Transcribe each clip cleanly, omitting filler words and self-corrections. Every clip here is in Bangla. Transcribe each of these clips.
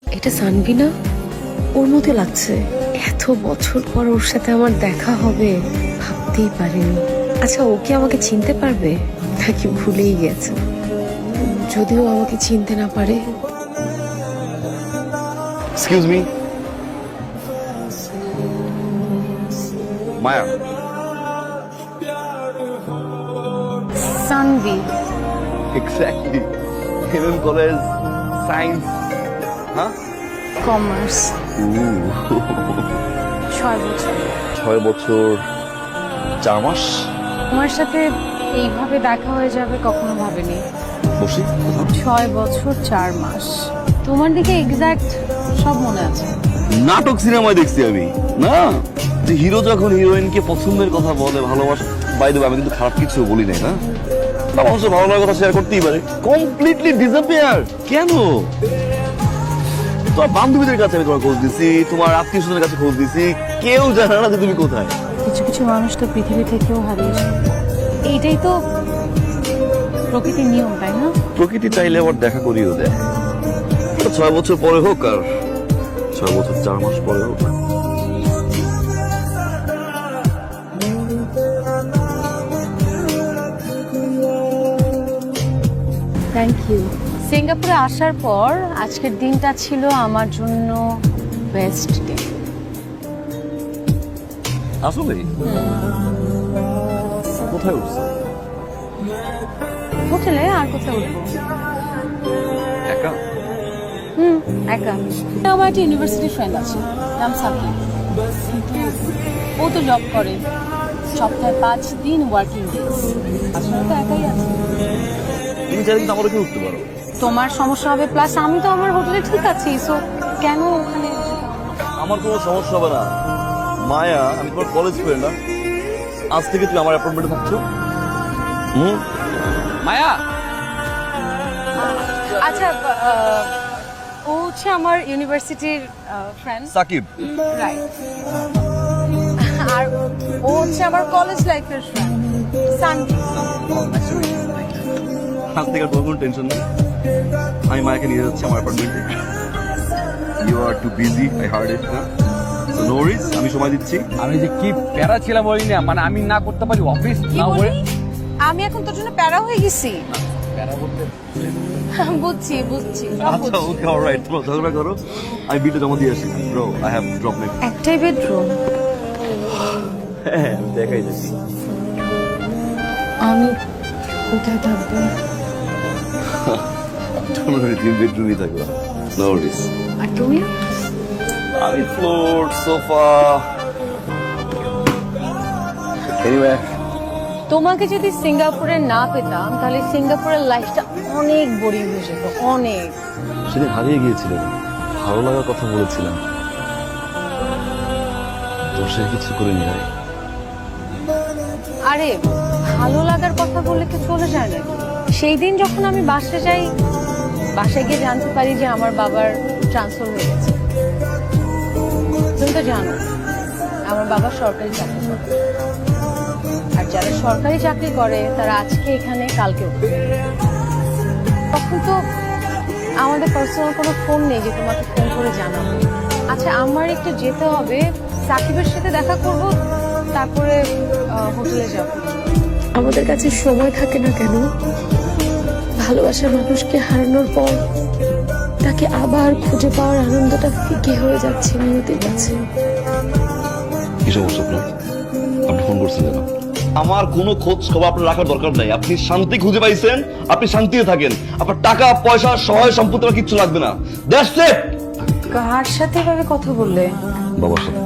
এটা সানভি না? ওর মতো লাগছে। এত বছর পর ওর সাথে আমার দেখা হবে ভাবতেই পারিনি। আচ্ছা, ও কি আমাকে চিনতে পারবে নাকি ভুলেই গেছে? যদিও আমাকে চিনতে না পারে। Excuse me, Maya. Sanvi. Exactly. MM college, science, হ্যাঁ? কমার্স। 6 বছর। 6 বছর 4 মাস। তোমার সাথে এইভাবে দেখা হয়ে যাবে কখনো ভাবিনি। বসি। 6 বছর 4 মাস। তোমার দিকে এক্সাক্ট সব মনে আছে। নাটক সিনেমায় দেখছি আমি, না যে হিরো যখন হিরোইনকে পছন্দের কথা বলে, ভালোবাসা। বাই দ্য ওয়ে, আমি কিন্তু খারাপ কিছু বলি নাই, না মানুষের ভালো লাগার কথা শেয়ার করতেই পারে। কমপ্লিটলি ডিসঅ্যাপিয়ার কেন? তোমার বান্ধবীদের কাছে আমি তোমার খোঁজ দিছি, তোমার আত্মীয় স্বজনের কাছে খোঁজ দিছি, কেউ জানে না যে তুমি কোথায়। কিছু কিছু মানুষ তো পৃথিবী থেকেও হারিয়ে যায়। এইটাই তো প্রকৃতির নিয়ম, তাই না? প্রকৃতি চাইলে আবার দেখা করিও দেয়। 6 বছর পরে হোক আর 6 বছর 4 মাস পরে হোক। Thank you. সিঙ্গাপুরে আসার পর আজকের দিনটা ছিল আমার জন্য বেস্ট ডে। আসলে কোথায় উঠছে? হোটেলে। আর কোথায় উঠবো? একা? একা। আমার একটা ইউনিভার্সিটি ফ্রেন্ড আছে, নাম সাকিব। কিন্তু ও তো জব করে, সপ্তাহে 5 দিন ওয়ার্কিং ডেজ। আসলে তো একাই আছে। তুমি চাইলে কিন্তু আমারও কেউ উঠতে পারো। তোমার সমস্যা হবে, প্লাস আমি তো আমার হোটেলে ঠিক আছি, সো কেন ওখানে? আমার কোনো সমস্যা হবে না। মায়া, আমি তোমার কলেজ ফ্রেন্ড না? আজ থেকে তুমি আমার অ্যাপার্টমেন্টে থাকছো। মায়া, আচ্ছা, ও হচ্ছে আমার ইউনিভার্সিটির ফ্রেন্ড। সাকিব। রাইট। আর ও হচ্ছে আমার কলেজ লাইফের ফ্রেন্ড সানভি। আজ থেকে আর তোমার কোনো টেনশন নেই। আমি মায়াকে নিয়ে যাচ্ছি আমার অ্যাপার্টমেন্টে। You are too busy, I heard it. না নো ওয়ারিজ, আমি সময় দিচ্ছি। আমি যে কি প্যারা ছিলাম বলি না, মানে আমি না করতে পারি অফিস কি না বলি? করে আমি এখন তোর জন্য প্যারা হয়ে গেছি। প্যারা বলতে বুঝছি বুঝছি, সব আচ্ছা, বুঝছি। ওকে, অলরাইট, তোমরা ঝগড়া করো, আমি বিলটা জমা দিয়ে আসি। Bro, I have drop net. একটাই বেডরুম? হ্যাঁ, আমি দেখাই যাচ্ছি। আমি কোথায় থাকবো? তোমরা তুমি বেডরুমই থাকবে, নো ওয়ারিজ। আর তুমি? আমি ফ্লোর, সোফা, এনিওয়ে। তোমাকে যদি সিঙ্গাপুরে না পেতাম তাহলে সিঙ্গাপুরের লাইফটা অনেক বোরিং হয়ে যেত, অনেক। সেদিন হারিয়ে গিয়েছিলেন, ভালো লাগার কথা বলেছিলাম, দোষে কিছু করে নিয়ে। আরে ভালো লাগার কথা বললে কি চলে যায় না? সেই দিন যখন আমি বাসায় যাই, বাসায় গিয়ে জানতে পারি যে আমার বাবার ট্রান্সফার হয়ে গেছে। তুমি তো জানো আমার বাবা সরকারি চাকরি করে, আর যারা সরকারি চাকরি করে তারা আজকে এখানে, কালকে ওখানে। তখন তো আমাদের পার্সোনাল কোনো ফোন নেই যে তোমাকে ফোন করে জানাবো। আচ্ছা, আমার একটু যেতে হবে, সাকিবের সাথে দেখা করব, তারপরে হোটেলে যাব। আমাদের কাছে সময় থাকে না কেন? ভালোবাসার মানুষকে হারানোর পর তাকে আবার খুঁজে পাওয়ার আনন্দটা ফিকে হয়ে যাচ্ছে নিয়তির কাছে। কি সমস্যা আপনার? আপনি ফোন করছেন কেন? আমার কোনো খোঁজ খবর আপনার রাখার দরকার নাই। আপনি শান্তি খুঁজে পাইছেন, আপনি শান্তিতে থাকেন। আপনার টাকা পয়সা সহায় সম্পত্তি আমার কিচ্ছু লাগবে না। That's it. কার সাথে এভাবে কথা বললে? বাবার সাথে।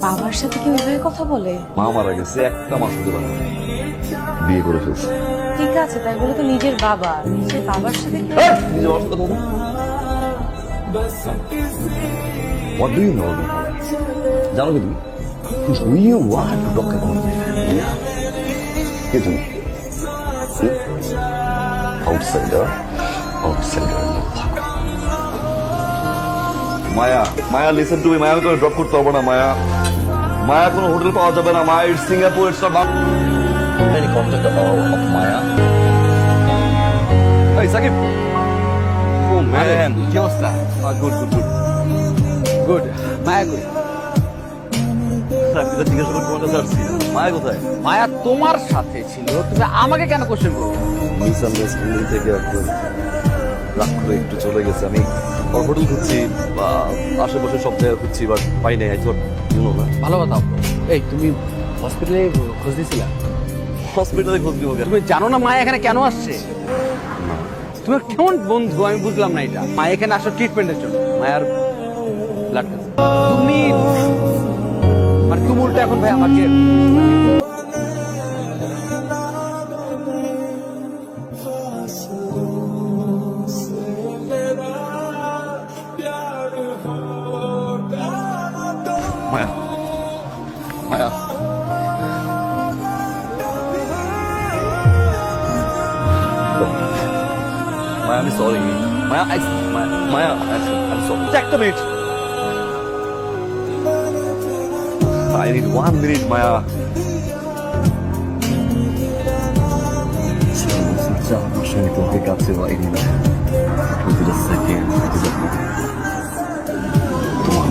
বাবার সাথে কি এভাবে কথা বলে? মা মারা গেছে, একটা মাস হতে পারে, বিয়ে করে ফেলছে। ঠিক আছে, তাই বলে তো নিজের বাবা, নিজের বাবার সাথে কি? নিজে বাবার সাথে কথা বলো। What do you know about her? জানো কি তুমি? Who you want to talk about? কে তুমি? Outsider, outsider. Maya, Maya, listen to me. Maya, আমি তোমাকে ড্রপ করতে পারবো না। মায়া, মায়া, কোনো হোটেল পাওয়া যাবে না। Maya, it's Singapore, it's not any contact of Maya. এই সাকিব, ও ম্যান, কি অবস্থা? Good good good good Maya good. আমি তো জিজ্ঞাসা করে তোমার কাছে আসছি, মায়া কোথায়? মায়া তোমার সাথে ছিল, তুমি আমাকে কেন কোশ্চেন করো? মিসআন্ডারস্ট্যান্ডিং থেকে একদম রাগ করে একটু চলে গেছে। আমি ওর হোটেল খুঁজছি বা আশেপাশে সব জায়গায় খুঁজছি, বাট পাই নাই। আই না ভালো কথা। এই তুমি হসপিটালে খোঁজ দিয়েছিলা? হসপিটালে খোঁজ দিব কেন? তুমি জানো না মায়া এখানে কেন আসছে? তুমি কেমন বন্ধু আমি বুঝলাম না এটা। মায়া এখানে আসো ট্রিটমেন্টের জন্য, মায়ার ব্লাড টেস্ট। তুমি মানে তুমি উল্টা এখন ভাই আমাকে মায়া, মায়া মায়া আমি সরি। মায়া মায়া আমি সরি। একটা minute, I need 1 minute, Maya. আমার সঙ্গে তোমাকে কাছে পাইনি না। প্রতিটা সেকেন্ড তোমার